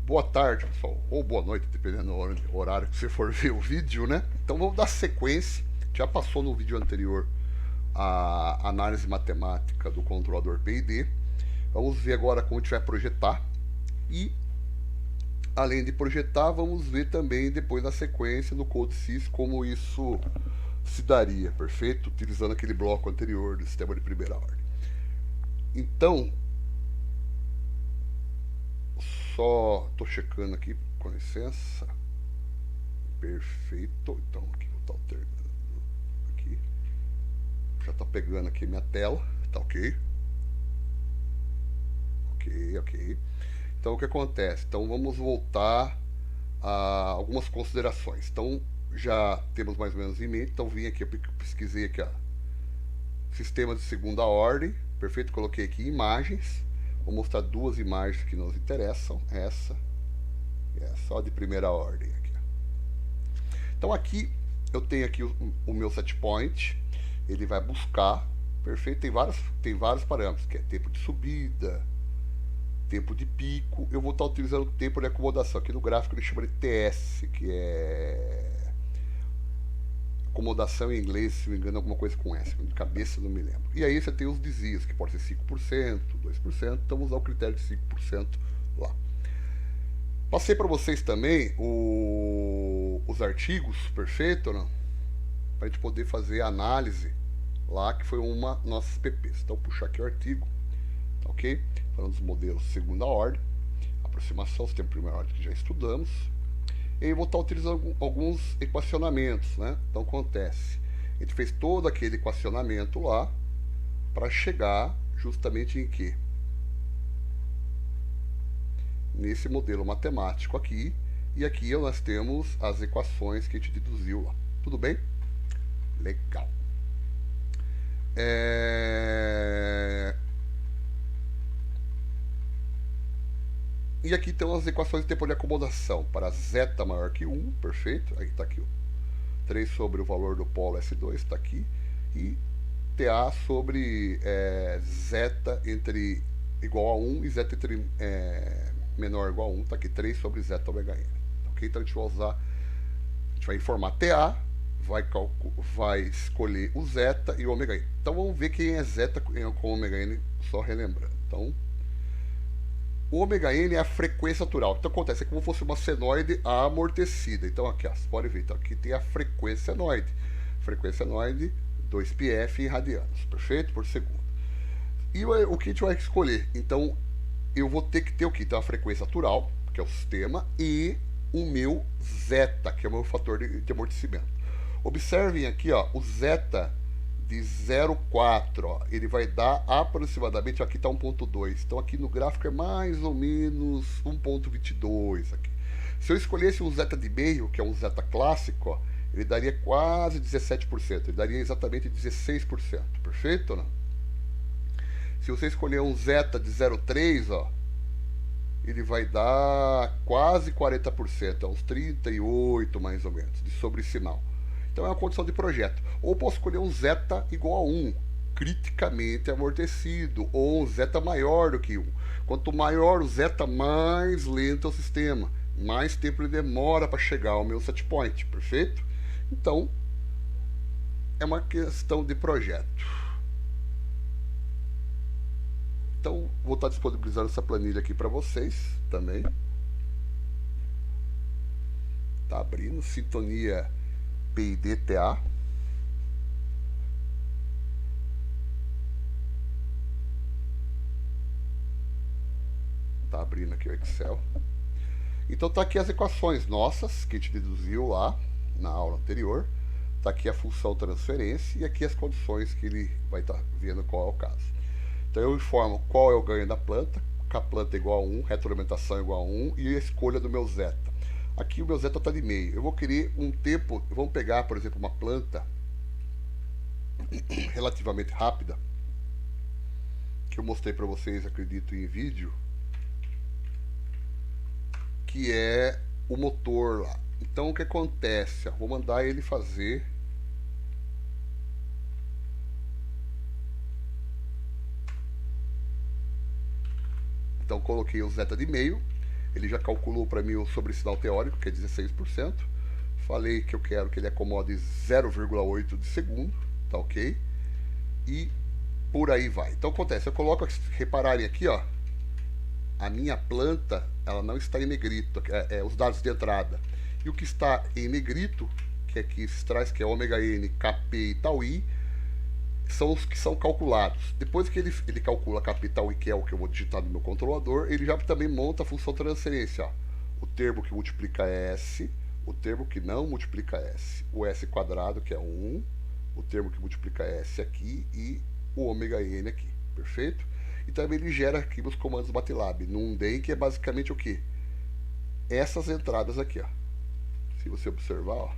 Boa tarde, pessoal, ou boa noite, dependendo do horário que você for ver o vídeo, né? Então vamos dar sequência. Já passou no vídeo anterior a análise matemática do controlador PID. Vamos ver agora como a gente vai projetar. E, além de projetar, vamos ver também depois na sequência no CodeSys como isso se daria, perfeito? Utilizando aquele bloco anterior do sistema de primeira ordem. Então, só estou checando aqui, com licença. Perfeito. Então aqui vou estar alternando aqui. Já está pegando aqui minha tela. Tá ok. Ok. Então o que acontece? Então vamos voltar a algumas considerações. Então já temos mais ou menos em mente. Então vim aqui, eu pesquisei aqui, ó, sistema de segunda ordem. Perfeito, coloquei aqui imagens. Vou mostrar duas imagens que nos interessam. Essa e essa, ó, de primeira ordem aqui. Então aqui eu tenho aqui o meu set point, ele vai buscar, perfeito, tem vários parâmetros, que é tempo de subida, tempo de pico. Eu vou estar utilizando o tempo de acomodação, aqui no gráfico ele chama de TS, que é acomodação em inglês, se não me engano, alguma coisa com S, de cabeça não me lembro. E aí você tem os desvios, que pode ser 5%, 2%, então vamos usar o critério de 5% lá. Passei para vocês também os artigos, perfeito, não? Para a gente poder fazer a análise lá, que foi uma nossas PPs. Então, puxar aqui o artigo, tá ok? Falando dos modelos de segunda ordem, aproximação, sistema de primeira ordem que já estudamos. E aí vou estar utilizando alguns equacionamentos, né? Então, acontece, a gente fez todo aquele equacionamento lá para chegar justamente em quê? Nesse modelo matemático aqui, e aqui nós temos as equações que a gente deduziu lá. Tudo bem? Legal. E aqui estão as equações de tempo de acomodação para zeta maior que 1, perfeito? Aí está aqui o 3 sobre o valor do polo S2, está aqui. E TA sobre zeta entre igual a 1 e zeta entre menor ou igual a 1, está aqui 3 sobre zeta ômega n. Ok? Então a gente vai usar, a gente vai informar TA, vai escolher o zeta e o ômega n. Então vamos ver quem é zeta com ômega n, só relembrando. Então, o ômega n é a frequência natural. Então acontece, é como se fosse uma senoide amortecida. Então aqui, ó, você pode ver, então aqui tem a frequência senoide. Frequência senoide 2πf em radianos, perfeito? Por segundo. E o que a gente vai escolher? Então eu vou ter que ter o que? Então a frequência natural, que é o sistema, e o meu zeta, que é o meu fator de amortecimento. Observem aqui, ó, o zeta de 0,4, ó, ele vai dar aproximadamente, aqui está 1,2. Então aqui no gráfico é mais ou menos 1,22 aqui. Se eu escolhesse um zeta de meio, que é um zeta clássico, ó, ele daria quase 17%, ele daria exatamente 16%, perfeito ou não? Se você escolher um zeta de 0,3, ó, ele vai dar quase 40%, uns 38 mais ou menos, de sobresinal. Então é uma condição de projeto. Ou posso escolher um zeta igual a 1, criticamente amortecido, ou um zeta maior do que 1. Quanto maior o zeta, mais lento é o sistema, mais tempo ele demora para chegar ao meu set point, perfeito? Então, é uma questão de projeto. Então, vou estar disponibilizando essa planilha aqui para vocês também. Tá abrindo, sintonia PID-TA. Tá abrindo aqui o Excel. Então tá aqui as equações nossas que a gente deduziu lá na aula anterior. Tá aqui a função transferência e aqui as condições que ele vai estar vendo qual é o caso. Então eu informo qual é o ganho da planta, que a planta é igual a 1, retroalimentação é igual a 1 e a escolha do meu zeta. Aqui o meu zeta está de meio. Eu vou querer um tempo, vamos pegar, por exemplo, uma planta relativamente rápida, que eu mostrei para vocês, acredito, em vídeo, que é o motor lá. Então o que acontece? Vou mandar ele fazer Então coloquei o zeta de meio. Ele já calculou para mim o sobresinal teórico, que é 16%. Falei que eu quero que ele acomode 0,8 de segundo, tá ok? E por aí vai. Então acontece, eu coloco, repararem aqui, ó, a minha planta, ela não está em negrito, os dados de entrada. E o que está em negrito, que aqui se traz, que é ômega n, Kp e tau i, são os que são calculados. Depois que ele calcula Kp e tau i, que é o que eu vou digitar no meu controlador, ele já também monta a função transferência, ó. O termo que multiplica S, o termo que não multiplica S, o S quadrado, que é 1, o termo que multiplica S aqui e o ômega n aqui, perfeito? E também ele gera aqui os comandos MATLAB, num DEM, que é basicamente o que? Essas entradas aqui, ó. Se você observar, ó,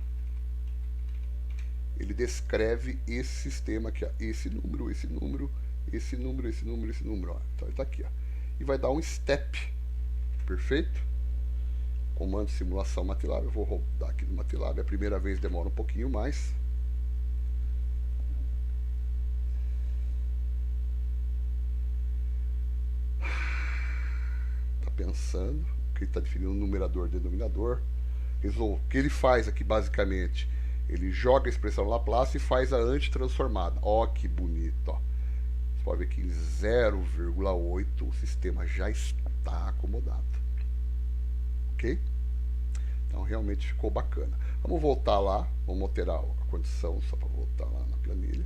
ele descreve esse sistema aqui, ó, esse número, esse número, esse número, esse número, esse número, ó. Então ele está aqui, ó. E vai dar um step, perfeito? Comando simulação MATLAB, eu vou rodar aqui no MATLAB, a primeira vez demora um pouquinho mais. Tá pensando, que ele está definindo o numerador e denominador. O que ele faz aqui basicamente, ele joga a expressão Laplace e faz a antitransformada. Ó que bonito, ó. Você pode ver que em 0,8 o sistema já está acomodado. Ok? Então realmente ficou bacana. Vamos voltar lá, vamos alterar a condição só para voltar lá na planilha.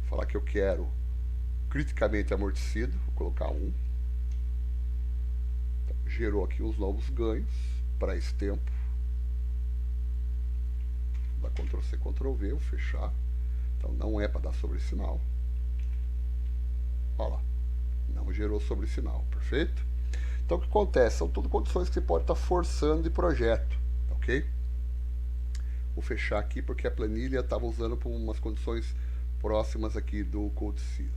Falar que eu quero criticamente amortecido, vou colocar 1. Então, gerou aqui os novos ganhos para esse tempo. Dá Ctrl C, Ctrl V, vou fechar. Então não é para dar sobresinal. Olha lá, não gerou sobresinal, perfeito? Então o que acontece? São tudo condições que você pode estar forçando de projeto, ok? Vou fechar aqui porque a planilha estava usando por umas condições próximas aqui do CodeCisa.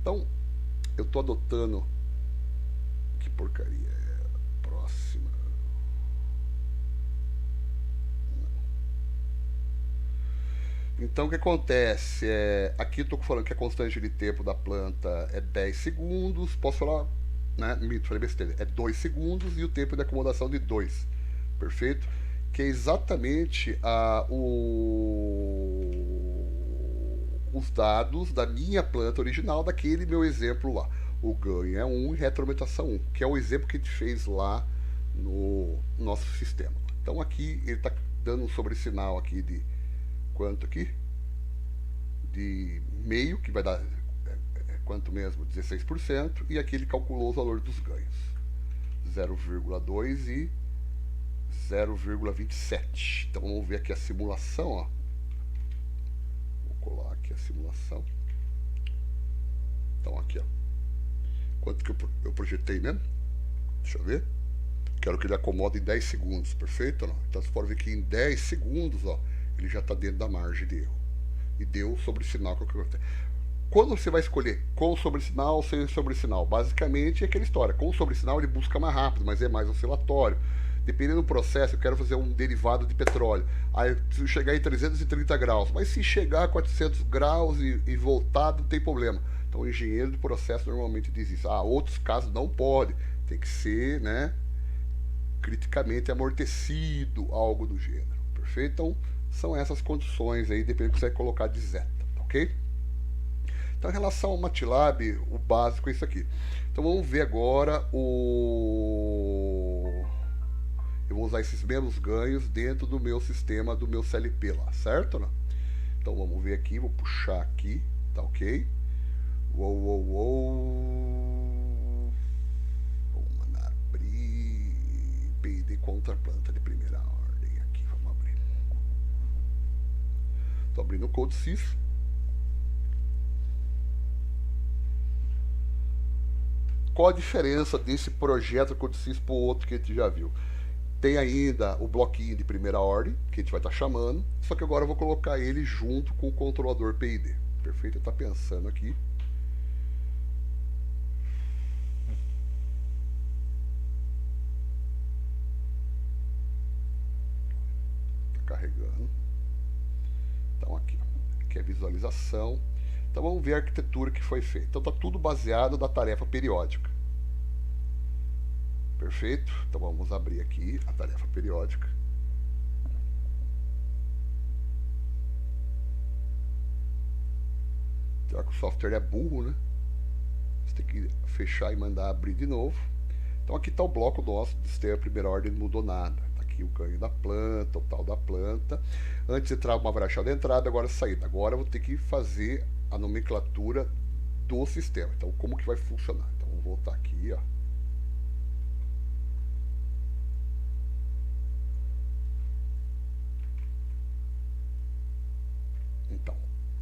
Então, eu estou adotando... Que porcaria é? Próxima... Então o que acontece? Aqui eu estou falando que a constante de tempo da planta é 10 segundos. Posso falar, né? Mito, falei besteira. É 2 segundos e o tempo de acomodação de 2. Perfeito? Que é exatamente os dados da minha planta original, daquele meu exemplo lá. O ganho é 1 e retroalimentação 1, que é o exemplo que a gente fez lá no nosso sistema. Então aqui ele está dando um sobresinal aqui de quanto aqui? De meio, que vai dar quanto mesmo? 16%, e aqui ele calculou os valores dos ganhos. 0,2 e 0,27. Então vamos ver aqui a simulação, ó. Vou colar aqui a simulação. Então aqui, ó. Quanto que eu projetei mesmo? Deixa eu ver. Quero que ele acomode em 10 segundos, perfeito? Não? Então você pode ver que em 10 segundos, ó, ele já está dentro da margem de erro. E deu sobresinal que eu quero. Quando você vai escolher com sobresinal ou sem sobresinal, basicamente é aquela história. Com sobresinal ele busca mais rápido, mas é mais oscilatório. Dependendo do processo, eu quero fazer um derivado de petróleo. Aí eu preciso chegar em 330 graus. Mas se chegar a 400 graus e voltar, não tem problema. Então o engenheiro do processo normalmente diz isso. Outros casos não pode. Tem que ser, né, criticamente amortecido, algo do gênero. Perfeito? Então são essas condições aí, depende do que você vai colocar de zeta, ok? Então, em relação ao MATLAB, o básico é isso aqui. Então, vamos ver agora eu vou usar esses mesmos ganhos dentro do meu sistema, do meu CLP lá, certo? Não? Então, vamos ver aqui, vou puxar aqui, tá ok? Vamos mandar abrir PID contra planta de primeira ordem aqui, vamos abrir. Estou abrindo o CodeSys. Qual a diferença desse projeto CodeSys para o outro que a gente já viu? Tem ainda o bloquinho de primeira ordem, que a gente vai estar chamando, só que agora eu vou colocar ele junto com o controlador PID. Perfeito? Está pensando aqui. Está carregando. Então aqui é a visualização. Então vamos ver a arquitetura que foi feita. Então está tudo baseado na tarefa periódica. Perfeito? Então vamos abrir aqui a tarefa periódica. Já que o software é burro, né? Você tem que fechar e mandar abrir de novo. Então aqui está o bloco nosso de sistema primeira ordem, não mudou nada. Está aqui o ganho da planta, o tal da planta. Antes entrava uma variável de entrada, agora saída. Agora eu vou ter que fazer a nomenclatura do sistema. Então como que vai funcionar? Então vamos voltar aqui, ó. Então,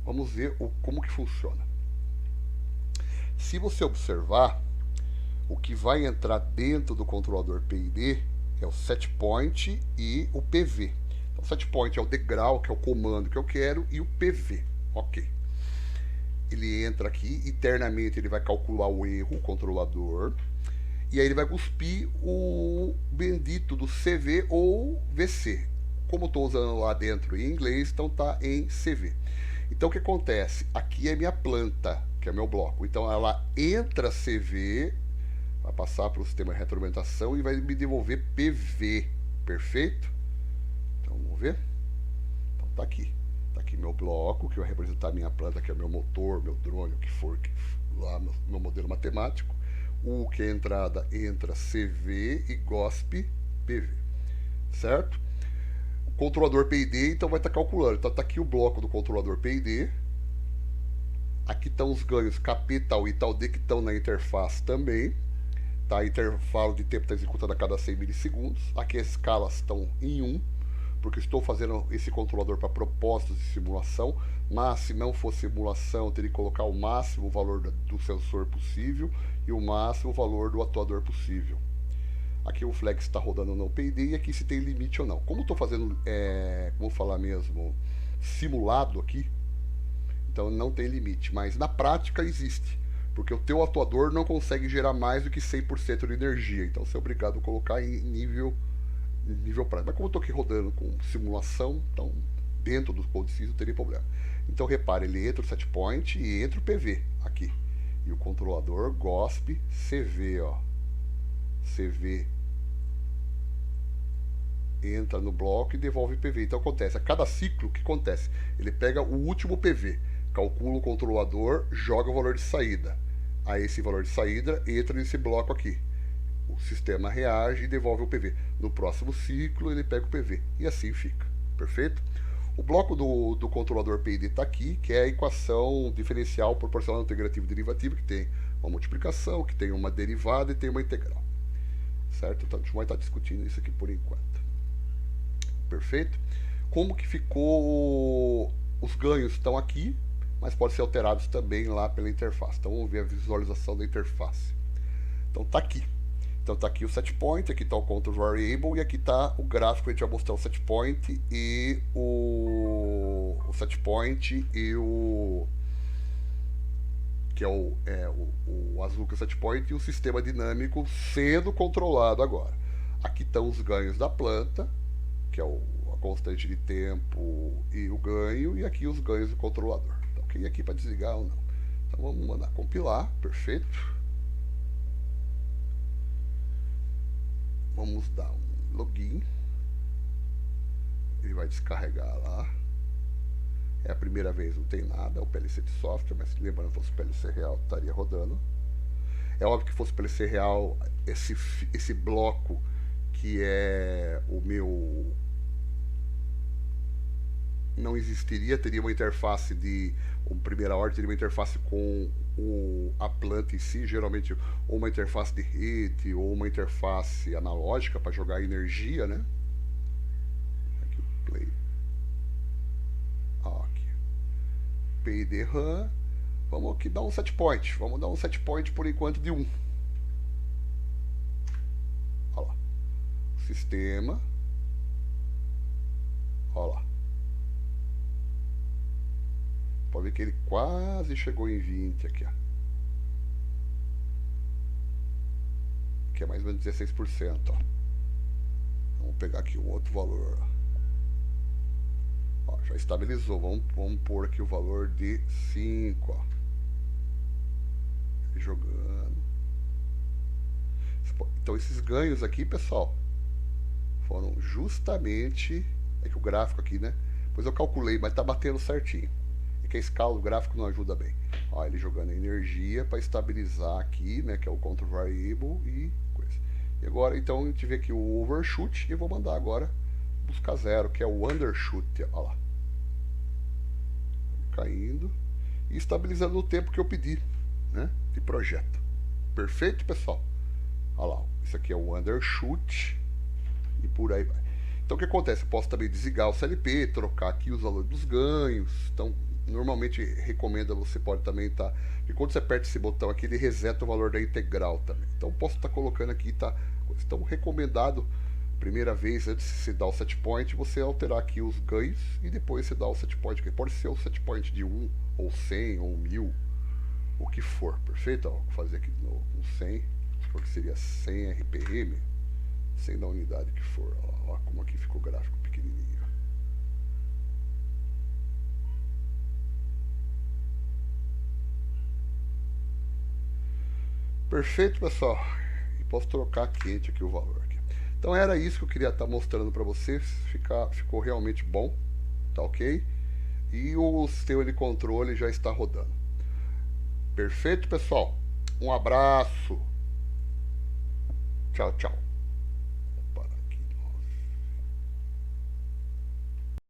vamos ver como que funciona. Se você observar, o que vai entrar dentro do controlador PID é o setPoint e o PV. Então, o setPoint é o degrau, que é o comando que eu quero, e o PV. Ok. Ele entra aqui, internamente ele vai calcular o erro, o controlador, e aí ele vai cuspir o bendito do CV ou VC. Como estou usando lá dentro em inglês, então está em CV. Então o que acontece? Aqui é minha planta, que é meu bloco. Então ela entra CV, vai passar para o sistema de retroalimentação e vai me devolver PV. Perfeito? Então vamos ver. Então tá aqui. Tá aqui meu bloco, que vai representar a minha planta, que é meu motor, meu drone, o que for lá no meu modelo matemático. O que é entrada entra CV e GOSP PV. Certo? O controlador PID então vai estar calculando. Então tá aqui o bloco do controlador PID. Aqui estão os ganhos KP tal e tal D que estão na interface também. Tá? Intervalo de tempo está executando a cada 100 milissegundos. Aqui as escalas estão em 1, porque estou fazendo esse controlador para propósitos de simulação. Mas se não for simulação, eu teria que colocar o máximo valor do sensor possível e o máximo valor do atuador possível. Aqui o flex está rodando no PID e aqui se tem limite ou não. Como estou fazendo, vamos falar mesmo, simulado aqui, então não tem limite, mas na prática existe, porque o teu atuador não consegue gerar mais do que 100% de energia, então você é obrigado a colocar em nível prático. Mas como eu estou aqui rodando com simulação, então dentro do códice não teria problema. Então repare, ele entra o setPoint e entra o PV aqui, e o controlador GOSP CV, ó, CV entra no bloco e devolve PV. Então acontece, a cada ciclo, o que acontece? Ele pega o último PV, calcula o controlador, joga o valor de saída. Aí esse valor de saída entra nesse bloco aqui. O sistema reage e devolve o PV. No próximo ciclo ele pega o PV. E assim fica. Perfeito? O bloco do controlador PID está aqui, que é a equação diferencial proporcional integrativa e derivativa, que tem uma multiplicação, que tem uma derivada e tem uma integral. Certo? Então a gente vai estar discutindo isso aqui por enquanto. Perfeito? Como que ficou? Os ganhos estão aqui, mas podem ser alterados também lá pela interface. Então vamos ver a visualização da interface. Então tá aqui. Então tá aqui o setPoint, aqui está o control variable e aqui está o gráfico. A gente vai mostrar o setPoint e o setPoint e o que é o azul que é o setPoint e o sistema dinâmico sendo controlado agora. Aqui estão os ganhos da planta, que é a constante de tempo e o ganho, e aqui os ganhos do controlador. Então, ok, aqui para desligar ou não. Então vamos mandar compilar, perfeito. Vamos dar um login. Ele vai descarregar lá. É a primeira vez, não tem nada, é o PLC de software, mas lembrando que fosse PLC real, estaria rodando. É óbvio que fosse PLC real, esse bloco que é o meu não existiria, teria uma interface de primeira ordem, teria uma interface com a planta em si, geralmente ou uma interface de rede ou uma interface analógica para jogar energia, né? Aqui o play. Aqui. PID RAM. Vamos aqui dar um setPoint. Vamos dar um setPoint por enquanto de 1. Olha lá. Sistema. Olha lá. Pode ver que ele quase chegou em 20 aqui, ó. Que é mais ou menos 16%, ó. Vamos pegar aqui um outro valor, ó. Ó, já estabilizou. Vamos pôr aqui o valor de 5, ó. Jogando. Então esses ganhos aqui, pessoal, foram justamente... É que o gráfico aqui, né? Pois eu calculei, mas tá batendo certinho. É que a escala do gráfico não ajuda bem. Ó, ele jogando energia para estabilizar aqui, né? Que é o control variable e coisa. E agora, então, a gente vê aqui o overshoot e eu vou mandar agora buscar zero, que é o undershoot. Ó lá. Caindo e estabilizando no tempo que eu pedi, né? De projeto. Perfeito, pessoal? Olha lá, isso aqui é o undershoot e por aí vai. Então o que acontece? Eu posso também desligar o CLP, trocar aqui os valores dos ganhos. Então, normalmente recomenda, você pode também estar... E quando você aperta esse botão aqui, ele reseta o valor da integral também. Então posso estar colocando aqui, tá? Então recomendado, primeira vez, antes de você dar o set point, você alterar aqui os ganhos e depois você dá o set point. Que pode ser o set point de 1, ou 100, ou 1000, o que for, perfeito? Ó, vou fazer aqui de novo com 100, que seria 100 RPM, 100 da unidade que for. Ó, como aqui ficou o gráfico pequenininho. Perfeito, pessoal. E posso trocar quente aqui o valor. Aqui. Então era isso que eu queria estar mostrando para vocês. Ficou realmente bom, tá ok? E o sistema de controle já está rodando. Perfeito, pessoal. Um abraço. Tchau, tchau.